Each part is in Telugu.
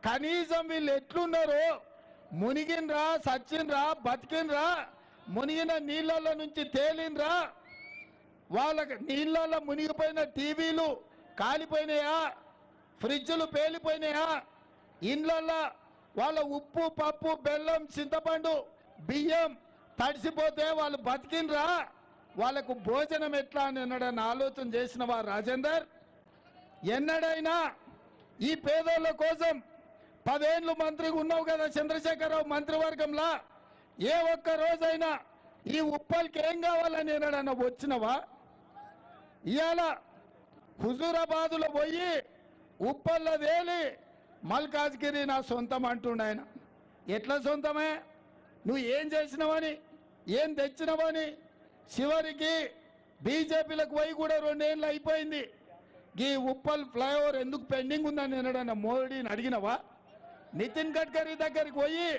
కనీసం వీళ్ళు ఎట్లున్నారో, మునిగినరా, సచ్చినరా, బతికినరా, మునిగిన నీళ్ళల్లో నుంచి తేలినరా, వాళ్ళకి నీళ్ళల్లో మునిగిపోయిన టీవీలు కాలిపోయినాయా, ఫ్రిడ్జ్లు పేలిపోయినాయా, ఇండ్లల్లో వాళ్ళ ఉప్పు పప్పు బెల్లం చింతపండు బియ్యం తడిసిపోతే వాళ్ళు బతికినరా, వాళ్ళకు భోజనం ఎట్లా అని ఎన్నడైనా ఆలోచన చేసినవా రాజేందర్? ఎన్నడైనా ఈ పేదోళ్ళ కోసం 10 ఏళ్ళు మంత్రిగా ఉన్నావు కదా చంద్రశేఖరరావు మంత్రివర్గంలో, ఏ ఒక్క రోజైనా ఈ ఉప్పల్కి ఏం కావాలని ఎన్నడైనా వచ్చినవా? ఇవాళ హుజూరాబాదులో పోయి ఉప్పల్లో తేలి మల్కాజ్గిరి నా సొంతం అంటుండే ఆయన. ఎట్లా సొంతమే? నువ్వు ఏం చేసినవని, ఏం తెచ్చినవని? చివరికి బీజేపీలకు పోయి కూడా 2 ఏళ్ళు అయిపోయింది. ఈ ఉప్పల్ ఫ్లైఓవర్ ఎందుకు పెండింగ్ ఉందని ఎన్నడన్నా మోడీని అడిగినవా? నితిన్ గడ్కరీ దగ్గరికి పోయి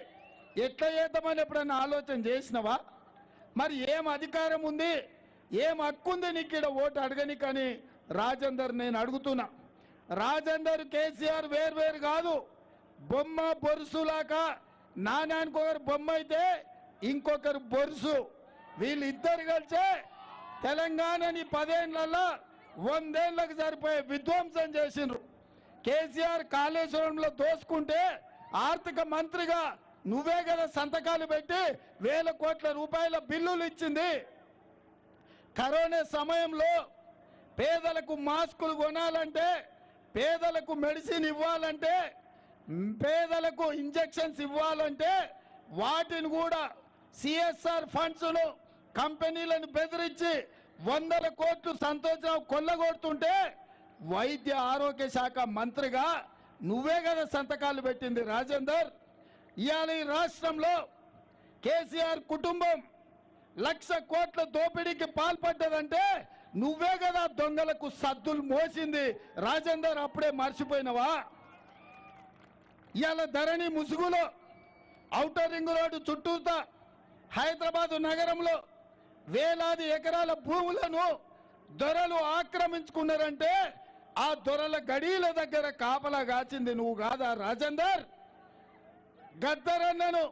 ఎట్లా చేద్దామని ఎప్పుడన్నా ఆలోచన చేసినవా? మరి ఏం అధికారం ఉంది, ఏం హక్కు ఉంది నీకు ఇక్కడ ఓటు అడగని? కానీ రాజేందర్ నేను అడుగుతున్నా, రాజేందర్ కేసీఆర్ వేరు కాదు, బొమ్మ బొరుసులాగా. నానానికి ఒకరు బొమ్మ అయితే ఇంకొకరు బొరుసు. వీళ్ళిద్దరు కలిసే తెలంగాణని 10 ఏళ్లలో 100 ఏళ్ళకు సరిపోయే విధ్వంసం చేసిండ్రు. కేసీఆర్ కాళేశ్వరంలో దోసుకుంటే ఆర్థిక మంత్రిగా నువ్వే కదా సంతకాలు పెట్టి 1000 కోట్ల రూపాయల బిల్లులు ఇచ్చింది. కరోనా సమయంలో పేదలకు మాస్కులు కొనాలంటే, పేదలకు మెడిసిన్ ఇవ్వాలంటే, పేదలకు ఇంజెక్షన్స్ ఇవ్వాలంటే వాటిని కూడా సిఎస్ఆర్ ఫండ్స్ను కంపెనీలను బెదిరించి 100 కోట్లు సంతోషరావు కొల్లగొడుతుంటే వైద్య ఆరోగ్య శాఖ మంత్రిగా నువ్వే కదా సంతకాలు పెట్టింది రాజేందర్. ఇవాళ ఈ రాష్ట్రంలో కేసీఆర్ కుటుంబం 1,00,000 కోట్ల దోపిడీకి పాల్పడ్డదంటే నువ్వే కదా దొంగలకు సద్దులు మోసింది రాజేందర్. అప్పుడే మర్చిపోయినవా? ఇవాళ ధరణి ముసుగులో ఔటర్ రింగ్ రోడ్డు చుట్టూతా హైదరాబాదు నగరంలో వేలాది ఎకరాల భూములను దొరలు ఆక్రమించుకున్నారంటే ఆ దొరల గడీల దగ్గర కాపలా కాచింది నువ్వు కాదా రాజేందర్? గద్దరన్నను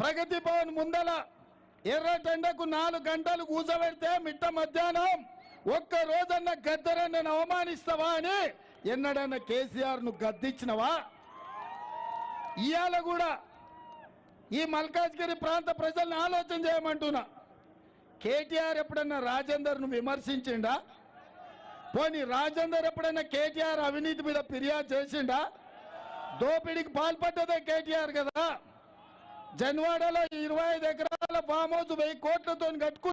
ప్రగతి భవన్ ముందల ఎర్రటెండకు 4 గంటలు కూర్చోబెడితే మిట్ట మధ్యాహ్నం ఒక్క రోజన్న గద్దరన్నను అవమానిస్తావా అని ఎన్నడన్నా కేసీఆర్ ను గద్దించినవా? ఇవాళ కూడా ఈ మల్కాజ్గిరి ప్రాంత ప్రజల్ని ఆలోచన చేయమంటున్నా. కేటీఆర్ ఎప్పుడన్నా రాజేందర్ను విమర్శించిండా? పోనీ రాజేందర్ ఎప్పుడన్నా కేటీఆర్ అవినీతి మీద ఫిర్యాదు చేసిండా? దోపిడీకి పాల్పడ్డదే కేటీఆర్ కదా. జన్వాడలో 25 ఎకరాల ఫామ్ హౌస్ 1000 కోట్లతో కట్టుకు